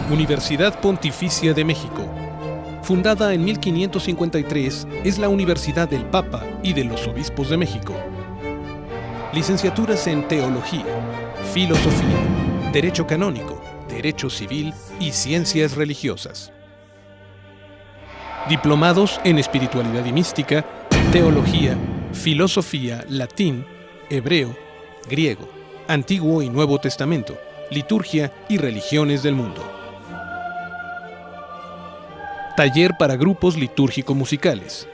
Universidad Pontificia de México. Fundada en 1553, es la Universidad del Papa y de los Obispos de México. Licenciaturas en Teología, Filosofía, Derecho Canónico, Derecho Civil y Ciencias Religiosas. Diplomados en Espiritualidad y Mística, Teología, Filosofía, Latín, Hebreo, Griego, Antiguo y Nuevo Testamento, Liturgia y Religiones del Mundo. Taller para grupos litúrgico-musicales.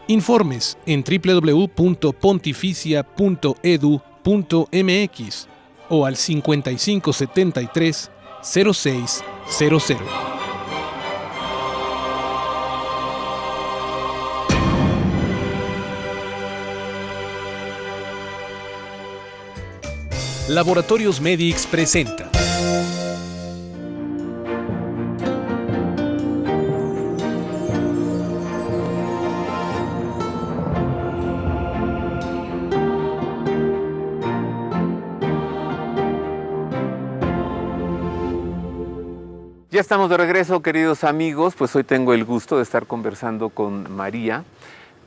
Informes en www.pontificia.edu.mx o al 5573 0600. Laboratorios Medix presenta Ya estamos de regreso, queridos amigos. Pues hoy tengo el gusto de estar conversando con María,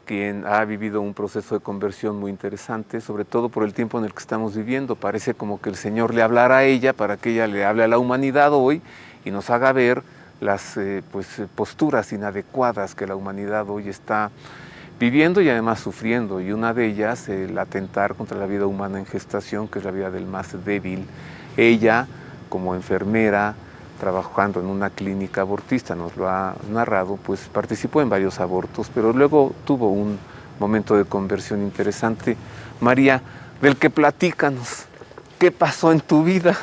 quien ha vivido un proceso de conversión muy interesante, sobre todo por el tiempo en el que estamos viviendo. Parece como que el Señor le hablara a ella para que ella le hable a la humanidad hoy y nos haga ver las posturas inadecuadas que la humanidad hoy está viviendo y además sufriendo. Y una de ellas, el atentar contra la vida humana en gestación, que es la vida del más débil. Ella, como enfermera, trabajando en una clínica abortista, nos lo ha narrado, pues participó en varios abortos, pero luego tuvo un momento de conversión interesante. María, del que platícanos, ¿qué pasó en tu vida?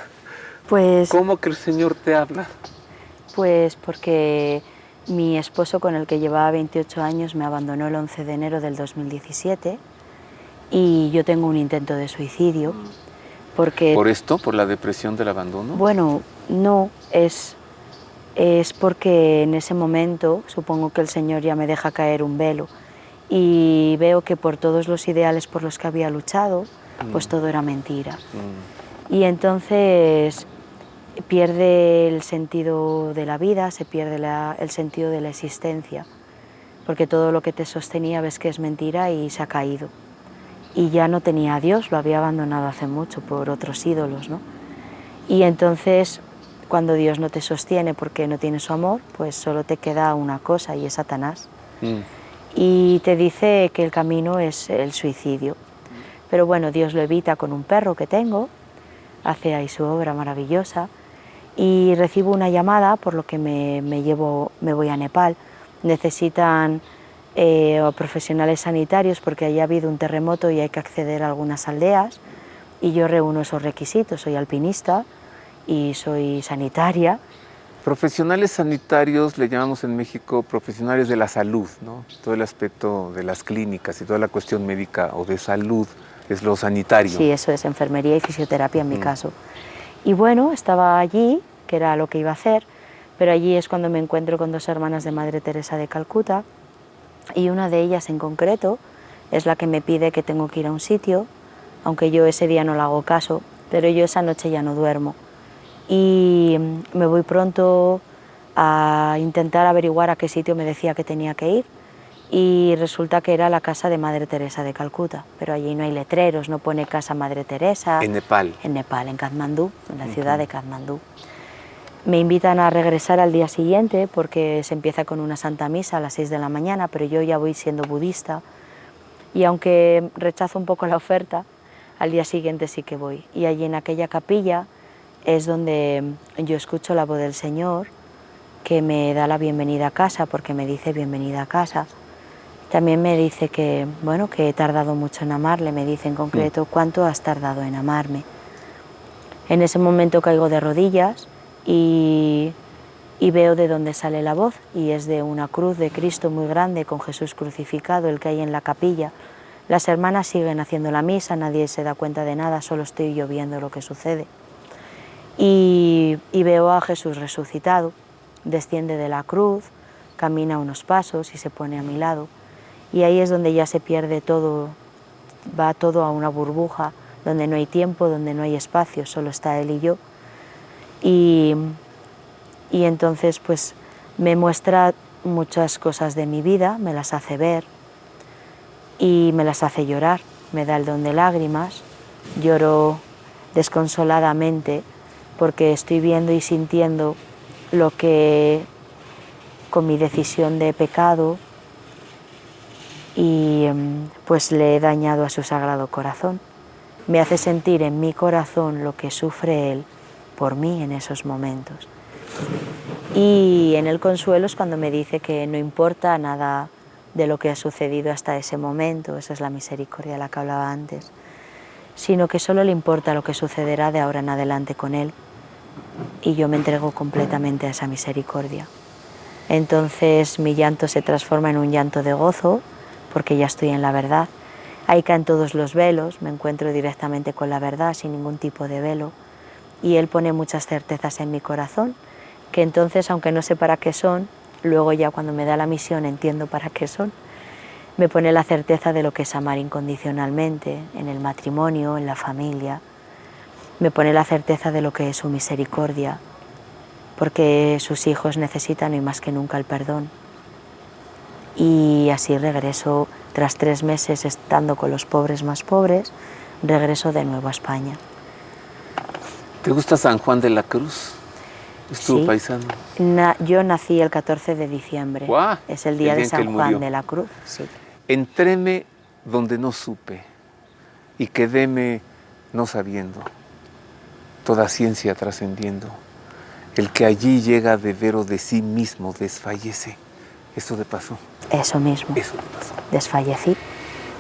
Pues, ¿Cómo que el Señor te habla? Pues porque mi esposo, con el que llevaba 28 años, me abandonó el 11 de enero del 2017 y yo tengo un intento de suicidio. Porque, ¿Por esto? ¿Por la depresión del abandono? Bueno, no, es porque en ese momento supongo que el Señor ya me deja caer un velo y veo que por todos los ideales por los que había luchado, pues todo era mentira. Y entonces pierde el sentido de la vida, se pierde el sentido de la existencia, porque todo lo que te sostenía ves que es mentira y se ha caído. Y ya no tenía a Dios, lo había abandonado hace mucho por otros ídolos, ¿no? Y entonces, cuando Dios no te sostiene porque no tiene su amor, pues solo te queda una cosa y es Satanás. Y te dice que el camino es el suicidio. Pero bueno, Dios lo evita con un perro que tengo, hace ahí su obra maravillosa, y recibo una llamada, por lo que me voy a Nepal. Necesitan profesionales sanitarios porque allí ha habido un terremoto y hay que acceder a algunas aldeas, y yo reúno esos requisitos. Soy alpinista y soy sanitaria. Profesionales sanitarios le llamamos en México profesionales de la salud, ¿no? Todo el aspecto de las clínicas y toda la cuestión médica o de salud es lo sanitario. Sí, eso es enfermería y fisioterapia en mi caso. Y bueno, estaba allí, que era lo que iba a hacer, pero allí es cuando me encuentro con dos hermanas de Madre Teresa de Calcuta, y una de ellas en concreto es la que me pide que tengo que ir a un sitio, aunque yo ese día no le hago caso, pero yo esa noche ya no duermo. Y me voy pronto a intentar averiguar a qué sitio me decía que tenía que ir, y resulta que era la casa de Madre Teresa de Calcuta, pero allí no hay letreros, no pone casa Madre Teresa. ¿En Nepal? En Nepal, en Katmandú, en la ciudad de Katmandú. Me invitan a regresar al día siguiente porque se empieza con una Santa Misa a las 6 de la mañana, pero yo ya voy siendo budista, y aunque rechazo un poco la oferta, al día siguiente sí que voy. Y allí en aquella capilla es donde yo escucho la voz del Señor, que me da la bienvenida a casa, porque me dice bienvenida a casa. También me dice que, bueno, que he tardado mucho en amarle, me dice en concreto, ¿cuánto has tardado en amarme? En ese momento caigo de rodillas y veo de dónde sale la voz, y es de una cruz de Cristo muy grande con Jesús crucificado, el que hay en la capilla. Las hermanas siguen haciendo la misa, nadie se da cuenta de nada, solo estoy yo viendo lo que sucede. Y veo a Jesús resucitado, desciende de la cruz, camina unos pasos y se pone a mi lado. Y ahí es donde ya se pierde todo, va todo a una burbuja, donde no hay tiempo, donde no hay espacio, solo está Él y yo. Y y entonces pues me muestra muchas cosas de mi vida, me las hace ver y me las hace llorar, me da el don de lágrimas, lloro desconsoladamente porque estoy viendo y sintiendo lo que con mi decisión de pecado y pues le he dañado a su sagrado corazón. Me hace sentir en mi corazón lo que sufre él por mí en esos momentos. Y en el consuelo es cuando me dice que no importa nada de lo que ha sucedido hasta ese momento, esa es la misericordia de la que hablaba antes, sino que solo le importa lo que sucederá de ahora en adelante con él. Y yo me entrego completamente a esa misericordia. Entonces mi llanto se transforma en un llanto de gozo, porque ya estoy en la verdad. Ahí caen todos los velos, me encuentro directamente con la verdad, sin ningún tipo de velo. Y él pone muchas certezas en mi corazón, que entonces, aunque no sé para qué son, luego ya cuando me da la misión entiendo para qué son. Me pone la certeza de lo que es amar incondicionalmente, en el matrimonio, en la familia. Me pone la certeza de lo que es su misericordia, porque sus hijos necesitan hoy más que nunca el perdón. Y así regreso, tras 3 meses estando con los pobres más pobres, regreso de nuevo a España. ¿Te gusta San Juan de la Cruz? ¿Es tu Sí. paisano? Yo nací el 14 de diciembre. ¡Guau! Es el día El día de en que San él Juan murió. de la Cruz. Sí. Entréme donde no supe y quedéme no sabiendo, toda ciencia trascendiendo. El que allí llega de vero de sí mismo desfallece. Eso te pasó. Eso mismo. Eso te pasó. Desfallecí.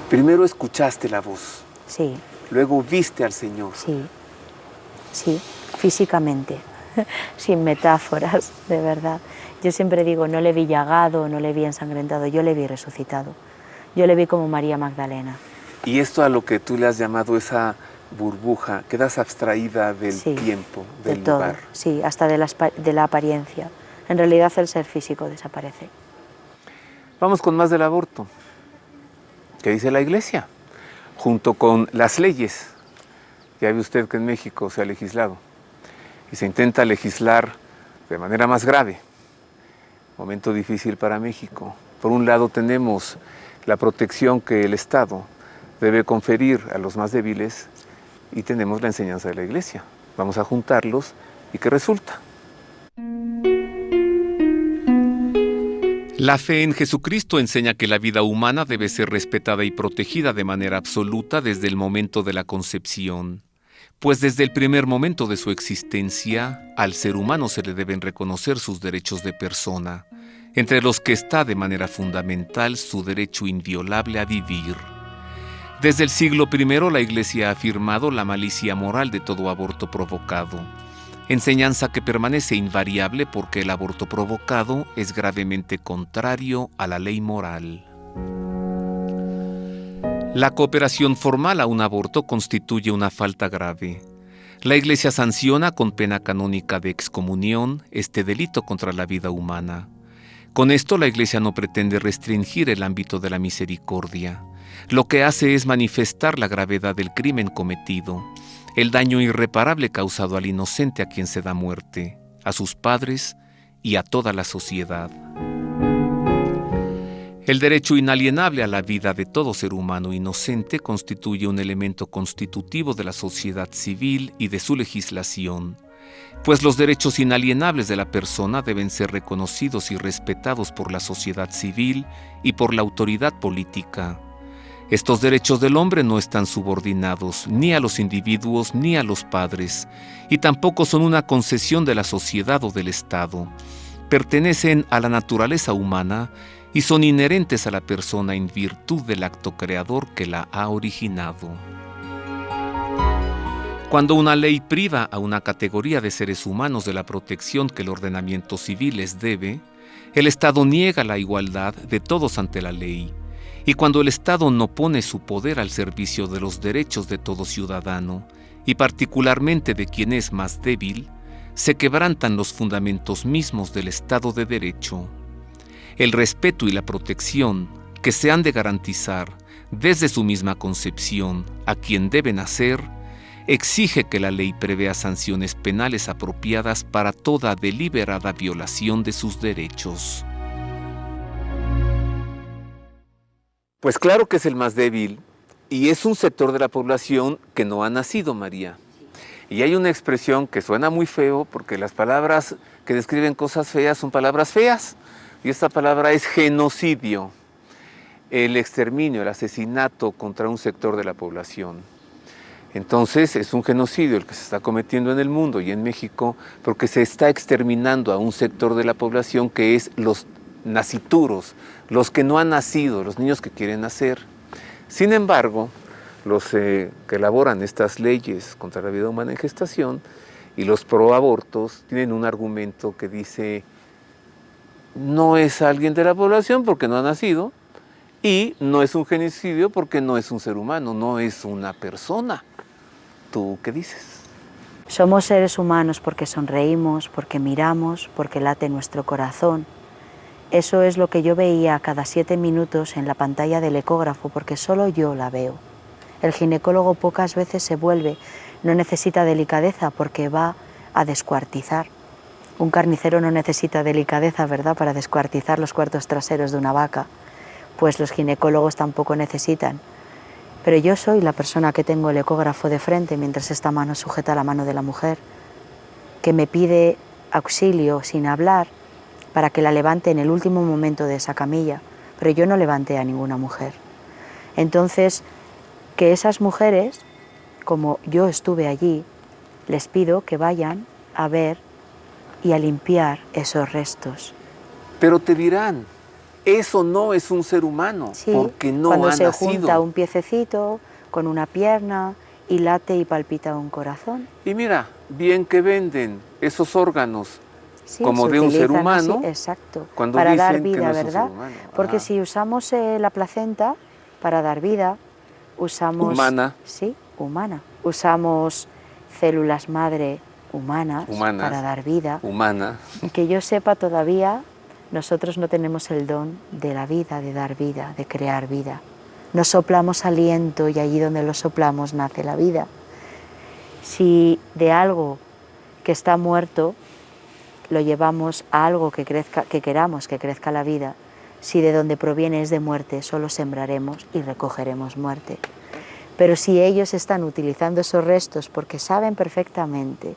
Primero escuchaste la voz, Sí, luego viste al Señor. sí, sí, físicamente, sin metáforas, de verdad. Yo siempre digo, no le vi llagado, no le vi ensangrentado, yo le vi resucitado. Yo le vi como María Magdalena. Y esto a lo que tú le has llamado esa burbuja, quedas abstraída del Sí, tiempo, de del todo, lugar. sí, hasta de la apariencia. En realidad el ser físico desaparece. Vamos con más del aborto. ¿Qué dice la Iglesia? Junto con las leyes. Ya ve usted que en México se ha legislado. Y se intenta legislar de manera más grave. Momento difícil para México. Por un lado tenemos la protección que el Estado debe conferir a los más débiles y tenemos la enseñanza de la Iglesia. Vamos a juntarlos y ¿qué resulta? La fe en Jesucristo enseña que la vida humana debe ser respetada y protegida de manera absoluta desde el momento de la concepción, pues desde el primer momento de su existencia, al ser humano se le deben reconocer sus derechos de persona, entre los que está de manera fundamental su derecho inviolable a vivir. Desde el siglo I, la Iglesia ha afirmado la malicia moral de todo aborto provocado, enseñanza que permanece invariable porque el aborto provocado es gravemente contrario a la ley moral. La cooperación formal a un aborto constituye una falta grave. La Iglesia sanciona con pena canónica de excomunión este delito contra la vida humana. Con esto la Iglesia no pretende restringir el ámbito de la misericordia. Lo que hace es manifestar la gravedad del crimen cometido, el daño irreparable causado al inocente a quien se da muerte, a sus padres y a toda la sociedad. El derecho inalienable a la vida de todo ser humano inocente constituye un elemento constitutivo de la sociedad civil y de su legislación, pues los derechos inalienables de la persona deben ser reconocidos y respetados por la sociedad civil y por la autoridad política. Estos derechos del hombre no están subordinados ni a los individuos ni a los padres, y tampoco son una concesión de la sociedad o del Estado. Pertenecen a la naturaleza humana y son inherentes a la persona en virtud del acto creador que la ha originado. Cuando una ley priva a una categoría de seres humanos de la protección que el ordenamiento civil les debe, el Estado niega la igualdad de todos ante la ley. Y cuando el Estado no pone su poder al servicio de los derechos de todo ciudadano, y particularmente de quien es más débil, se quebrantan los fundamentos mismos del Estado de Derecho. El respeto y la protección que se han de garantizar desde su misma concepción a quien deben hacer, exige que la ley prevea sanciones penales apropiadas para toda deliberada violación de sus derechos. Pues claro que es el más débil y es un sector de la población que no ha nacido, María. Y hay una expresión que suena muy feo porque las palabras que describen cosas feas son palabras feas. Y esta palabra es genocidio, el exterminio, el asesinato contra un sector de la población. Entonces es un genocidio el que se está cometiendo en el mundo y en México porque se está exterminando a un sector de la población que es los nacituros, los que no han nacido, los niños que quieren nacer. Sin embargo, los que elaboran estas leyes contra la vida humana en gestación y los proabortos tienen un argumento que dice no es alguien de la población porque no ha nacido y no es un genocidio porque no es un ser humano, no es una persona. ¿Tú qué dices? Somos seres humanos porque sonreímos, porque miramos, porque late nuestro corazón. Eso es lo que yo veía cada 7 minutos en la pantalla del ecógrafo, porque solo yo la veo. El ginecólogo pocas veces se vuelve, no necesita delicadeza porque va a descuartizar. Un carnicero no necesita delicadeza, ¿verdad?, para descuartizar los cuartos traseros de una vaca. Pues los ginecólogos tampoco necesitan. Pero yo soy la persona que tengo el ecógrafo de frente mientras esta mano sujeta la mano de la mujer, que me pide auxilio sin hablar para que la levante en el último momento de esa camilla, pero yo no levanté a ninguna mujer. Entonces, que esas mujeres, como yo estuve allí, les pido que vayan a ver y a limpiar esos restos. Pero te dirán, eso no es un ser humano, Sí, porque no cuando ha se nacido. junta un piececito con una pierna y late y palpita un corazón. Y mira, bien que venden esos órganos Sí, como se de un ser utilizan humano, así, exacto, cuando para dar dicen que vida, no es un ¿verdad? ser humano. Porque Ah. si usamos la placenta para dar vida, usamos... Humana. Sí, humana. Usamos células madre humanas para dar vida. Humana. Que yo sepa todavía, nosotros no tenemos el don de la vida, de dar vida, de crear vida. Nos soplamos aliento y allí donde lo soplamos nace la vida. Si de algo que está muerto lo llevamos a algo que crezca, que queramos que crezca la vida, si de donde proviene es de muerte, solo sembraremos y recogeremos muerte. Pero si ellos están utilizando esos restos porque saben perfectamente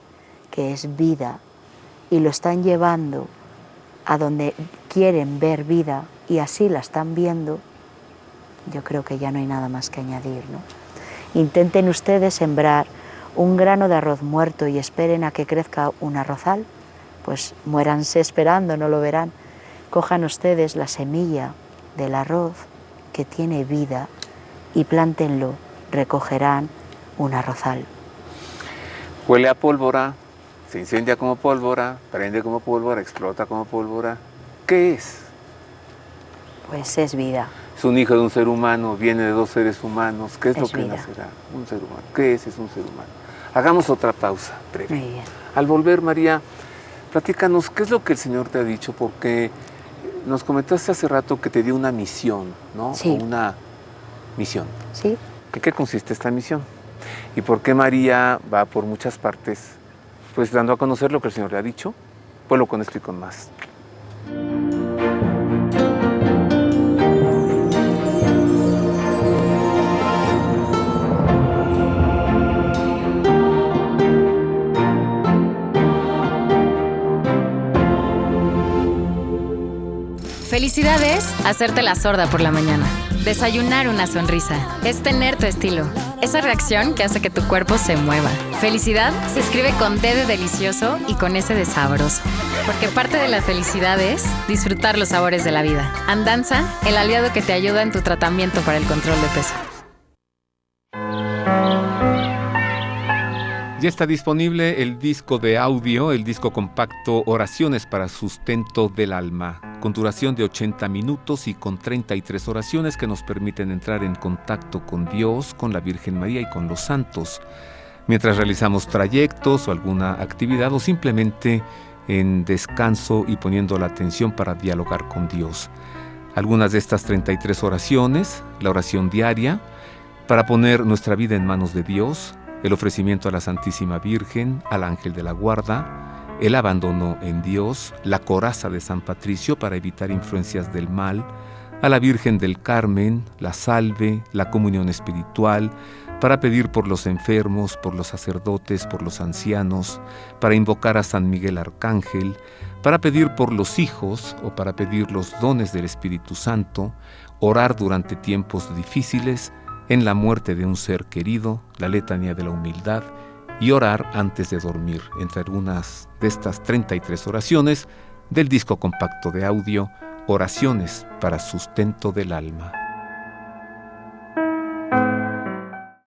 que es vida y lo están llevando a donde quieren ver vida y así la están viendo, yo creo que ya no hay nada más que añadir, ¿no? Intenten ustedes sembrar un grano de arroz muerto y esperen a que crezca un arrozal, pues muéranse esperando, no lo verán. Cojan ustedes la semilla del arroz que tiene vida y plántenlo, recogerán un arrozal. Huele a pólvora, se incendia como pólvora, prende como pólvora, explota como pólvora. ¿Qué es? Pues es vida. Es un hijo de un ser humano, viene de 2 seres humanos. ¿Qué es lo que vida. nacerá? Un ser humano. ¿Qué es? Es un ser humano. Hagamos otra pausa breve. Muy bien. Al volver, María, platícanos, ¿qué es lo que el Señor te ha dicho? Porque nos comentaste hace rato que te dio una misión, ¿no? Sí. O una misión. ¿Sí? ¿En qué consiste esta misión? ¿Y por qué María va por muchas partes, pues dando a conocer lo que el Señor le ha dicho? Vuelvo con esto y con más. Felicidad es hacerte la sorda por la mañana. Desayunar una sonrisa. Es tener tu estilo. Esa reacción que hace que tu cuerpo se mueva. Felicidad se escribe con D de delicioso y con S de sabroso. Porque parte de la felicidad es disfrutar los sabores de la vida. Andanza, el aliado que te ayuda en tu tratamiento para el control de peso. Ya está disponible el disco de audio, el disco compacto Oraciones para Sustento del Alma, con duración de 80 minutos y con 33 oraciones que nos permiten entrar en contacto con Dios, con la Virgen María y con los santos, mientras realizamos trayectos o alguna actividad o simplemente en descanso y poniendo la atención para dialogar con Dios. Algunas de estas 33 oraciones, la oración diaria, para poner nuestra vida en manos de Dios, el ofrecimiento a la Santísima Virgen, al Ángel de la Guarda, el abandono en Dios, la coraza de San Patricio para evitar influencias del mal, a la Virgen del Carmen, la salve, la comunión espiritual, para pedir por los enfermos, por los sacerdotes, por los ancianos, para invocar a San Miguel Arcángel, para pedir por los hijos o para pedir los dones del Espíritu Santo, orar durante tiempos difíciles, en la muerte de un ser querido, la letanía de la humildad, y orar antes de dormir, entre algunas de estas 33 oraciones del disco compacto de audio Oraciones para sustento del alma.